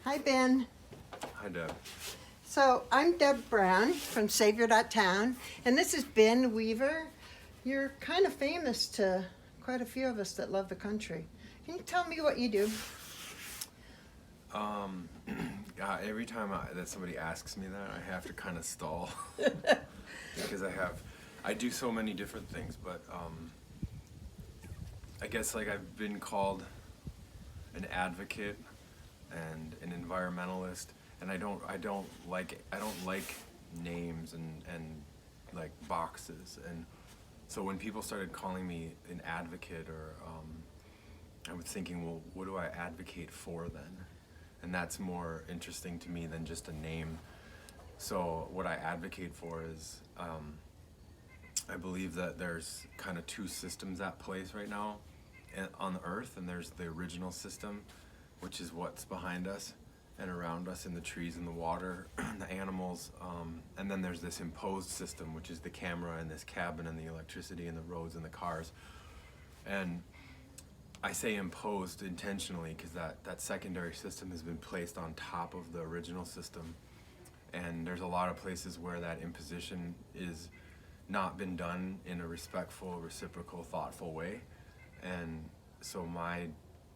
Hi, Ben. Hi, Deb. So I'm Deb Brown from Savior.town, and this is Ben Weaver. You're kind of famous to quite a few of us that love the country. Can you tell me what you do? Um, every time that somebody asks me that, I have to kind of stall because I do so many different things. But I guess like I've been called an advocate and an environmentalist, and I don't like names and like boxes. And so when people started calling me an advocate, or I was thinking, well, what do I advocate for then? And that's more interesting to me than just a name. So what I advocate for is, I believe that there's kind of two systems at place right now on the earth, and there's the original system, which is what's behind us and around us in the trees and the water, the animals, and then there's this imposed system, which is the camera and this cabin and the electricity and the roads and the cars. And I say imposed intentionally because that secondary system has been placed on top of the original system. And there's a lot of places where that imposition is not been done in a respectful, reciprocal, thoughtful way. And so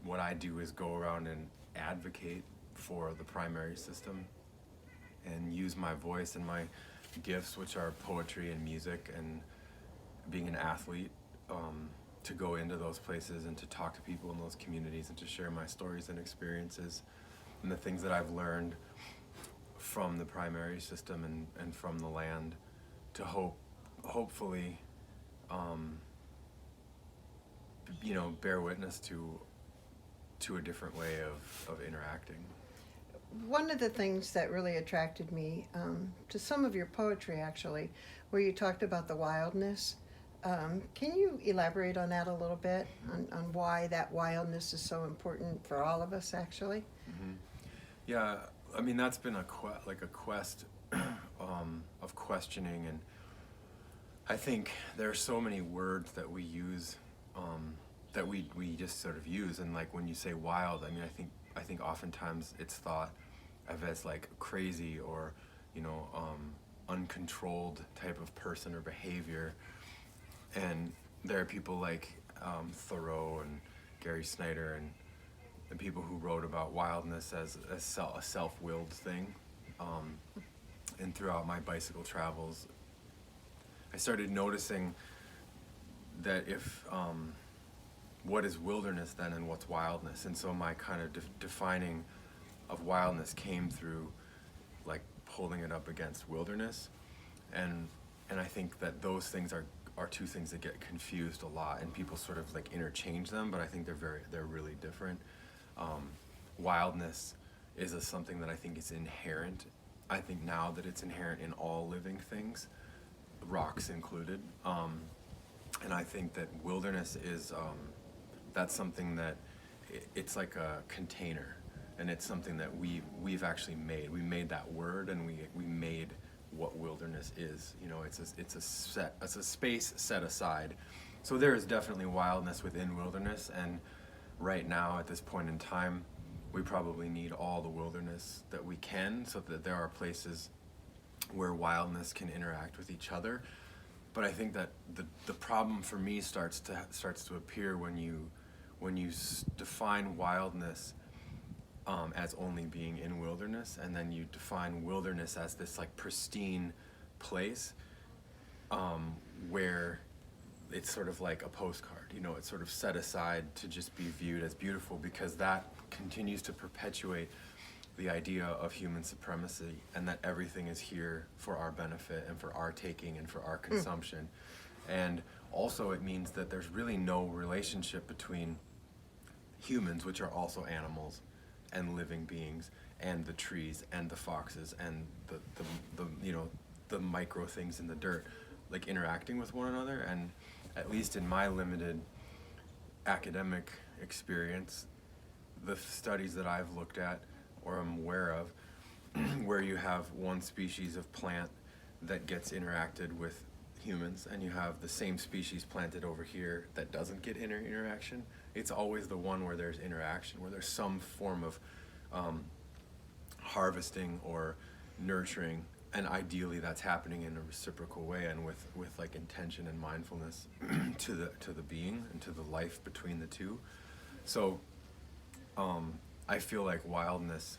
what I do is go around and advocate for the primary system and use my voice and my gifts, which are poetry and music and being an athlete, to go into those places and to talk to people in those communities and to share my stories and experiences and the things that I've learned from the primary system and from the land to hopefully bear witness to a different way of interacting. One of the things that really attracted me to some of your poetry, actually, where you talked about the wildness. Can you elaborate on that a little bit, on why that wildness is so important for all of us, actually? Hmm. Yeah, I mean that's been a quest of questioning, and I think there are so many words that we use, that we just sort of use, and like when you say wild, I mean I think oftentimes it's thought of as like crazy or uncontrolled type of person or behavior. And there are people like Thoreau and Gary Snyder and the people who wrote about wildness as a self-willed thing. And throughout my bicycle travels, I started noticing that if what is wilderness then and what's wildness. And so my kind of defining of wildness came through like holding it up against wilderness. And I think that those things are two things that get confused a lot, and people sort of like interchange them, but I think they're really different. Wildness is something that I think is inherent. I think now that it's inherent in all living things, rocks included. And I think that wilderness is that's something that it's like a container, and it's something that we've actually made. We made that word, and we made what wilderness is. It's a space set aside. So there is definitely wildness within wilderness, and right now at this point in time, we probably need all the wilderness that we can, so that there are places where wildness can interact with each other. But I think that the problem for me starts to appear when you define wildness as only being in wilderness, and then you define wilderness as this like pristine place, where it's sort of like a postcard. It's sort of set aside to just be viewed as beautiful, because that continues to perpetuate the idea of human supremacy, and that everything is here for our benefit and for our taking and for our consumption. And also it means that there's really no relationship between humans, which are also animals and living beings, and the trees and the foxes and the micro things in the dirt, like interacting with one another. And at least in my limited academic experience, the studies that I've looked at or am aware of, where you have one species of plant that gets interacted with humans, and you have the same species planted over here that doesn't get interaction, it's always the one where there's interaction, where there's some form of harvesting or nurturing, and ideally that's happening in a reciprocal way and with like intention and mindfulness to the being and to the life between the two. So I feel like wildness,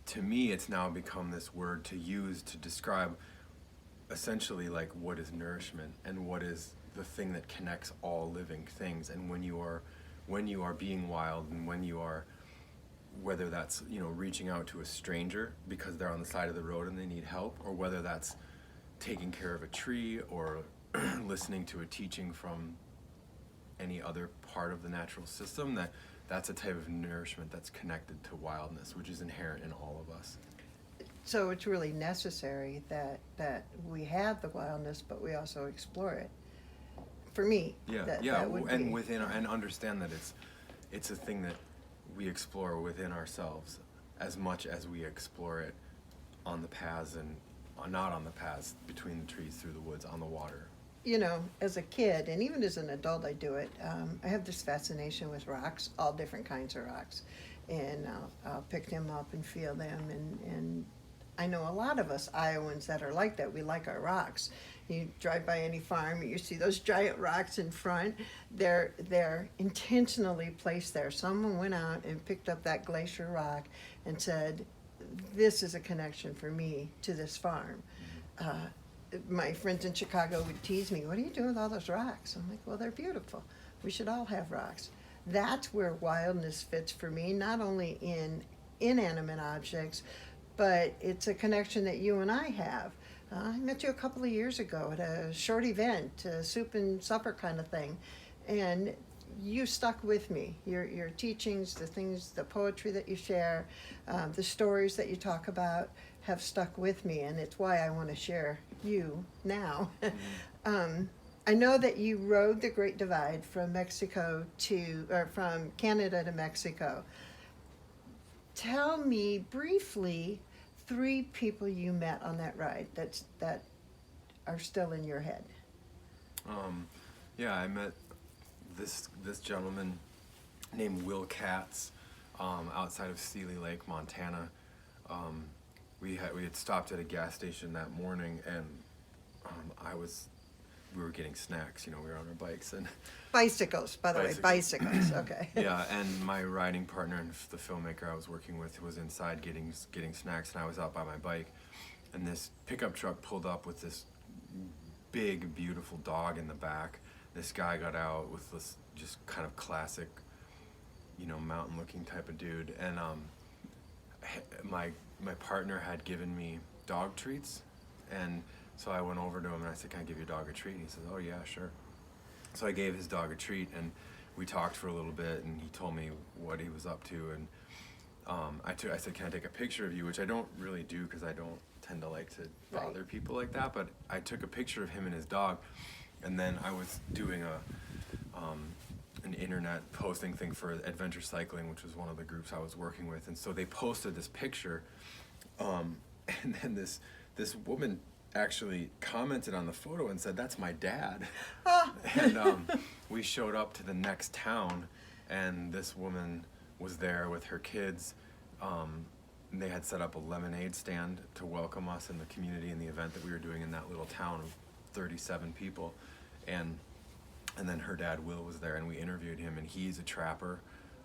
to me, it's now become this word to use to describe essentially like what is nourishment and what is the thing that connects all living things. And when you are being wild, and when you are, whether that's, you know, reaching out to a stranger because they're on the side of the road and they need help, or whether that's taking care of a tree or listening to a teaching from any other part of the natural system, that's a type of nourishment that's connected to wildness, which is inherent in all of us. So it's really necessary that we have the wildness, but we also explore it. For me, Yeah, that would and be, within and understand that it's a thing that we explore within ourselves as much as we explore it on the paths and not on the paths, between the trees, through the woods, on the water. you know, as a kid and even as an adult, I do it. I have this fascination with rocks, all different kinds of rocks, and I'll pick them up and feel them. And I know a lot of us Iowans that are like that. We like our rocks. You drive by any farm, you see those giant rocks in front. They're intentionally placed there. Someone went out and picked up that glacier rock and said, "This is a connection for me to this farm." My friends in Chicago would tease me, "What are you doing with all those rocks?" I'm like, "Well, they're beautiful. We should all have rocks." That's where wildness fits for me, not only in inanimate objects, but it's a connection that you and I have. I met you a couple of years ago at a short event, a soup and supper kind of thing, and you stuck with me. Your teachings, the things, the poetry that you share, the stories that you talk about have stuck with me, and it's why I want to share you now. I know that you rode the Great Divide from from Canada to Mexico. Tell me briefly 3 people you met on that ride that are still in your head. Yeah, I met this gentleman named Will Katz outside of Seeley Lake, Montana. We had stopped at a gas station that morning, and we were getting snacks. You know, we were on our bikes and Bicycles, by the way, bicycles. Okay. yeah, and my riding partner and the filmmaker I was working with was inside getting snacks, and I was out by my bike, and this pickup truck pulled up with this big, beautiful dog in the back. This guy got out with this just kind of classic, you know, mountain-looking type of dude, and my partner had given me dog treats, and so I went over to him and I said, "Can I give your dog a treat?" And he says, "Oh yeah, sure." So I gave his dog a treat, and we talked for a little bit, and he told me what he was up to, and I said, "Can I take a picture of you?" Which I don't really do because I don't tend to like to bother people like that, but I took a picture of him and his dog, and then I was doing an internet posting thing for Adventure Cycling, which was one of the groups I was working with, and so they posted this picture, and then this woman actually commented on the photo and said, "That's my dad." And we showed up to the next town, and this woman was there with her kids. And they had set up a lemonade stand to welcome us in the community in the event that we were doing in that little town of 37 people. And then her dad, Will, was there, and we interviewed him, and he's a trapper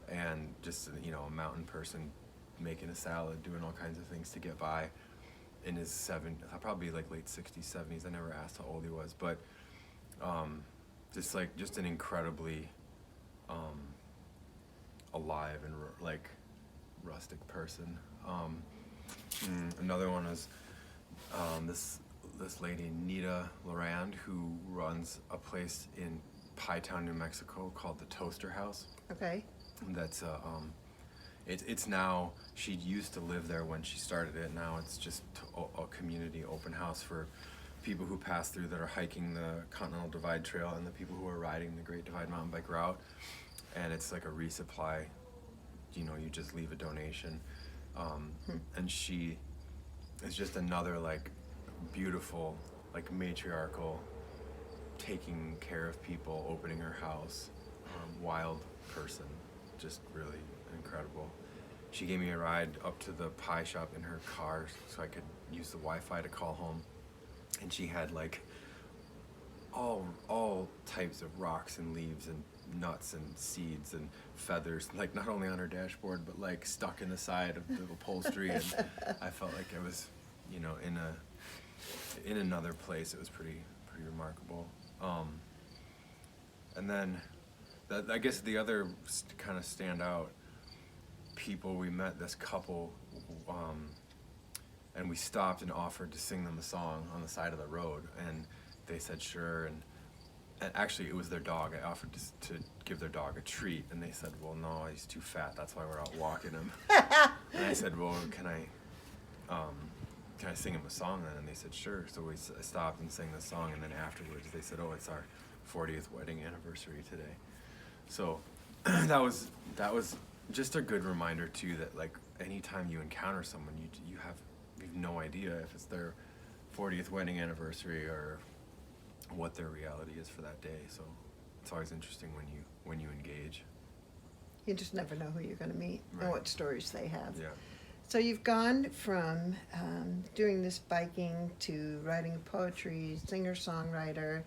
and just, you know, a mountain person making a salad, doing all kinds of things to get by in his probably like late 60s, 70s. I never asked how old he was, but just an incredibly alive and like rustic person. Another one is this lady, Nita Lorand, who runs a place in Pytown, New Mexico called the Toaster House. Okay. That's it's now, she used to live there when she started it. Now it's just a community open house for people who pass through that are hiking the Continental Divide Trail and the people who are riding the Great Divide mountain bike route. And it's like a resupply, you know, you just leave a donation. And she is just another like beautiful, like matriarchal, taking care of people, opening her house, wild person, just really incredible. she gave me a ride up to the pie shop in her car so I could use the Wi-Fi to call home. And she had like all types of rocks and leaves and nuts and seeds and feathers, like not only on her dashboard but like stuck in the side of the upholstery. And I felt like I was, you know, in another place. It was pretty remarkable. And then I guess the other kind of standout people, we met this couple, and we stopped and offered to sing them a song on the side of the road, and they said sure. And actually it was their dog. I offered to give their dog a treat, and they said, well, no, he's too fat, that's why we're out walking him. And I said, well, can I sing him a song then? And they said sure. So I stopped and sang the song, and then afterwards they said, oh, it's our 40th wedding anniversary today. So that was just a good reminder too, that like anytime you encounter someone, you have no idea if it's their 40th wedding anniversary or what their reality is for that day. So it's always interesting when you engage. You just never know who you're going to meet Right. and what stories they have. Yeah. So you've gone from doing this biking to writing poetry, singer-songwriter,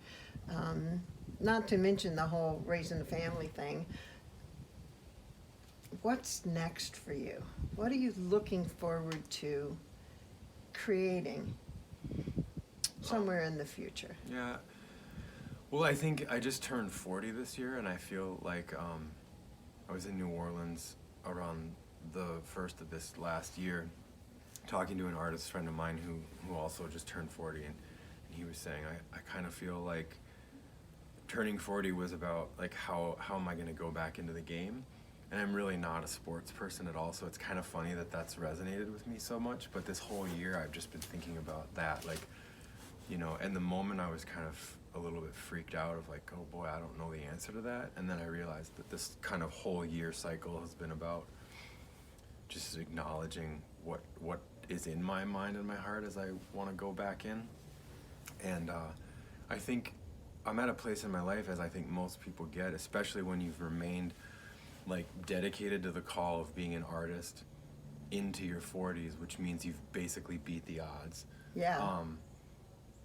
not to mention the whole raising a family thing. What's next for you? What are you looking forward to creating somewhere in the future? Yeah. Well, I think I just turned 40 this year, and I feel like I was in New Orleans around the first of this last year, talking to an artist friend of mine who also just turned 40, and he was saying, I kind of feel like turning 40 was about like how am I going to go back into the game? And I'm really not a sports person at all, so it's kind of funny that that's resonated with me so much. But this whole year I've just been thinking about that, like, you know, and the moment I was kind of a little bit freaked out of like, oh boy, I don't know the answer to that. And then I realized that this kind of whole year cycle has been about just acknowledging what is in my mind and my heart as I want to go back in. And I think I'm at a place in my life, as I think most people get, especially when you've remained like dedicated to the call of being an artist into your 40s, which means you've basically beat the odds. Yeah.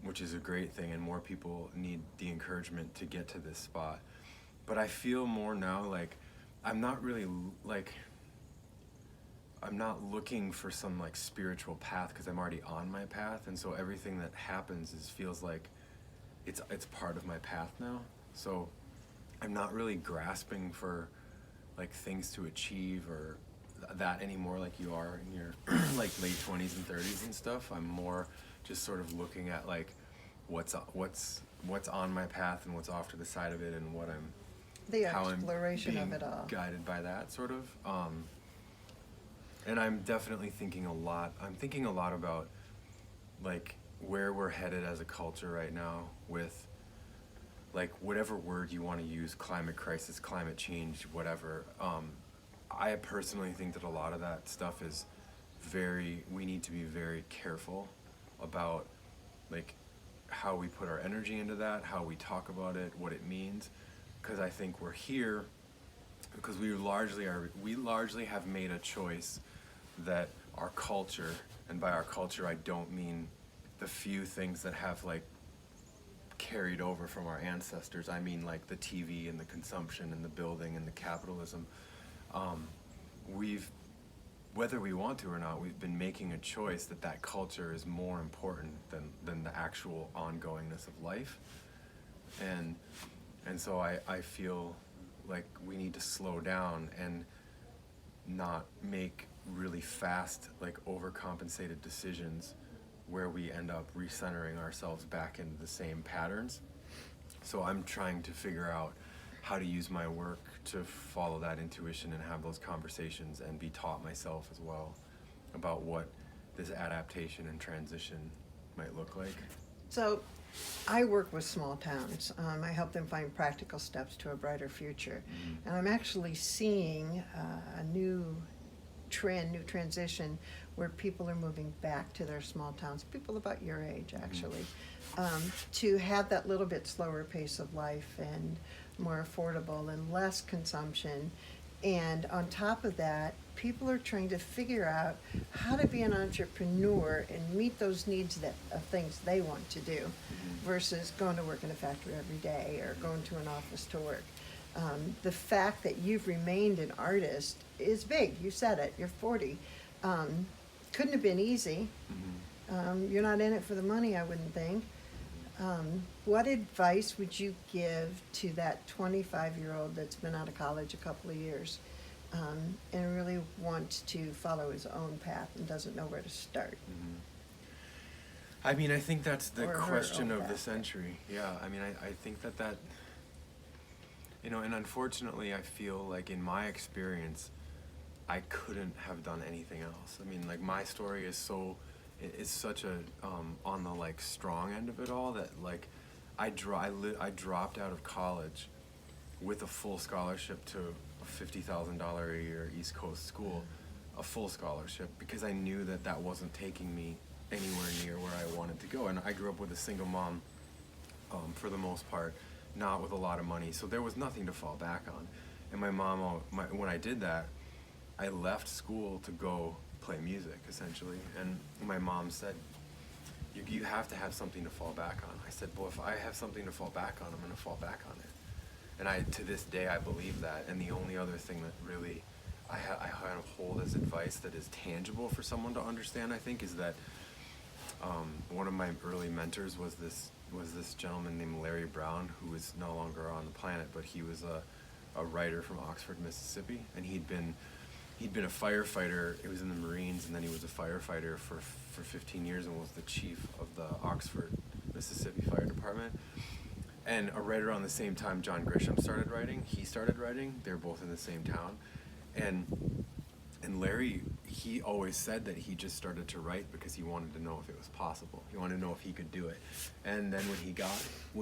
Which is a great thing, and more people need the encouragement to get to this spot. But I feel more now like I'm not really like, I'm not looking for some like spiritual path, because I'm already on my path, and so everything that happens feels like it's part of my path now. So I'm not really grasping for like things to achieve or that anymore, like you are in your like late 20s and 30s and stuff. I'm more just sort of looking at like what's on my path and what's off to the side of it, and what how exploration I'm of it all. guided by that sort of. And I'm definitely thinking a lot about like where we're headed as a culture right now with like whatever word you want to use, climate crisis, climate change, whatever. I personally think that a lot of that stuff is we need to be very careful about like how we put our energy into that, how we talk about it, what it means, because I think we're here because we largely have made a choice that our culture, and by our culture I don't mean the few things that have like carried over from our ancestors. I mean like the TV and the consumption and the building and the capitalism. Whether we want to or not, we've been making a choice that culture is more important than the actual ongoingness of life. And so I feel like we need to slow down and not make really fast, like overcompensated decisions where we end up recentering ourselves back into the same patterns. So I'm trying to figure out how to use my work to follow that intuition and have those conversations and be taught myself as well about what this adaptation and transition might look like. So I work with small towns. I help them find practical steps to a brighter future. Mm-hmm. And I'm actually seeing a new transition where people are moving back to their small towns, people about your age actually, to have that little bit slower pace of life and more affordable and less consumption. And on top of that, people are trying to figure out how to be an entrepreneur and meet those needs of things they want to do versus going to work in a factory every day or going to an office to work. The fact that you've remained an artist is big. You said it. You're 40. Couldn't have been easy. You're not in it for the money, I wouldn't think. What advice would you give to that 25-year-old that's been out of college a couple of years and really wants to follow his own path and doesn't know where to start? I mean, I think that's the Or her question own of the path. century. Yeah, I mean, I think that, you know, and unfortunately, I feel like in my experience, I couldn't have done anything else. I mean, like, my story is such a, on the, like, strong end of it all that, like, I dropped out of college with a full scholarship to a $50,000 a year East Coast school, a full scholarship, because I knew that that wasn't taking me anywhere near where I wanted to go. And I grew up with a single mom, for the most part, not with a lot of money, so there was nothing to fall back on. And my mom, when I did that, I left school to go play music, essentially. And my mom said, you have to have something to fall back on. I said, well, if I have something to fall back on, I'm going to fall back on it. And to this day, I believe that. And the only other thing that really I kind of hold as advice that is tangible for someone to understand, I think, is that one of my early mentors was this gentleman named Larry Brown, who is no longer on the planet, but he was a writer from Oxford, Mississippi, and he'd been a firefighter. He was in the Marines, and then he was a firefighter for 15 years and was the chief of the Oxford, Mississippi Fire Department. And right around the same time John Grisham started writing, he started writing. They were both in the same town. And Larry, he always said that he just started to write because he wanted to know if it was possible. He wanted to know if he could do it. And then when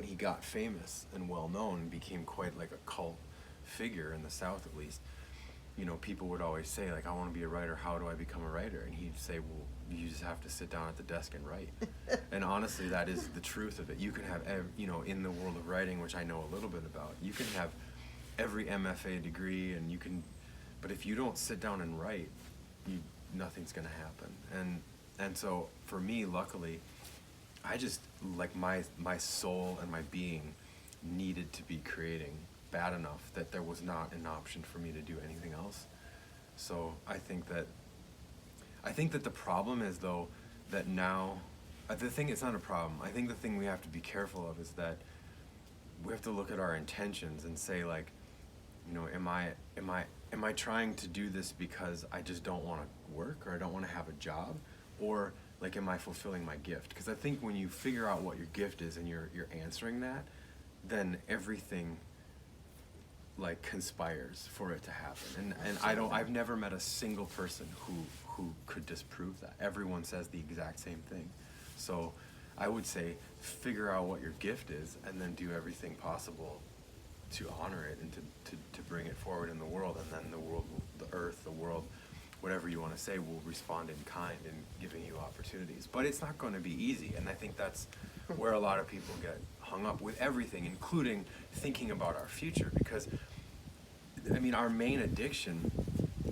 he got famous and well known, became quite like a cult figure in the South, at least. You know, people would always say, like, I want to be a writer, how do I become a writer? And he'd say, well, you just have to sit down at the desk and write. And honestly, that is the truth of it. You can have, you know, in the world of writing, which I know a little bit about, you can have every MFA degree, and you can, but if you don't sit down and write, nothing's going to happen. And so, for me, luckily, I just, like, my soul and my being needed to be creating bad enough that there was not an option for me to do anything else. So I think that the problem is, though, that now, it's not a problem. I think the thing we have to be careful of is that we have to look at our intentions and say, like, you know, am I trying to do this because I just don't want to work or I don't want to have a job, or like, am I fulfilling my gift? Because I think when you figure out what your gift is and you're answering that, then everything, like, conspires for it to happen. And I've never met a single person who could disprove that. Everyone says the exact same thing. So I would say figure out what your gift is and then do everything possible to honor it and to bring it forward in the world, and then the world, the earth, the world, whatever you want to say, will respond in kind in giving you opportunities. But it's not going to be easy, and I think that's where a lot of people get hung up with everything, including thinking about our future, because, I mean, our main addiction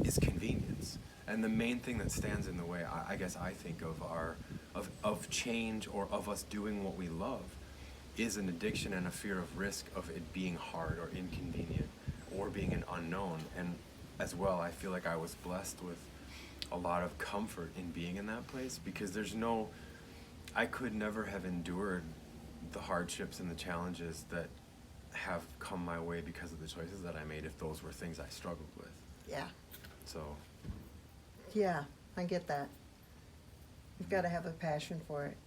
is convenience. And the main thing that stands in the way, I guess I think, of change or of us doing what we love is an addiction and a fear of risk of it being hard or inconvenient or being an unknown. And as well, I feel like I was blessed with a lot of comfort in being in that place, because I could never have endured the hardships and the challenges that have come my way because of the choices that I made if those were things I struggled with. Yeah. So. Yeah, I get that. You've got to have a passion for it,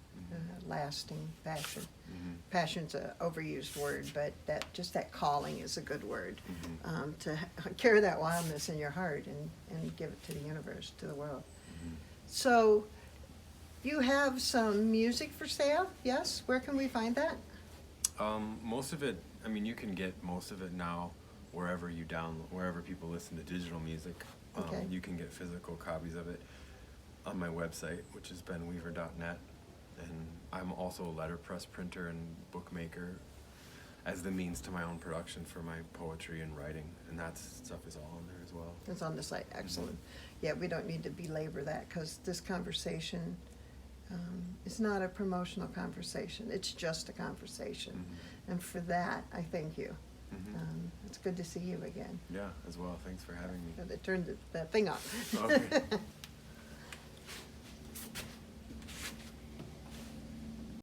lasting passion. Passion's an overused word, but that calling is a good word. To carry that wildness in your heart and give it to the universe, to the world. So, you have some music for sale, yes? Where can we find that? Most of it, I mean, you can get most of it now wherever people listen to digital music. Okay. You can get physical copies of it on my website, which is benweaver.net. And I'm also a letterpress printer and bookmaker. as the means to my own production for my poetry and writing, and that stuff is all on there as well. It's on the site, excellent. Yeah, we don't need to belabor that, because this conversation is not a promotional conversation, it's just a conversation. Mhm. And for that, I thank you. Mhm. It's good to see you again. Yeah, as well. Thanks for having me. They turned that thing off. Okay.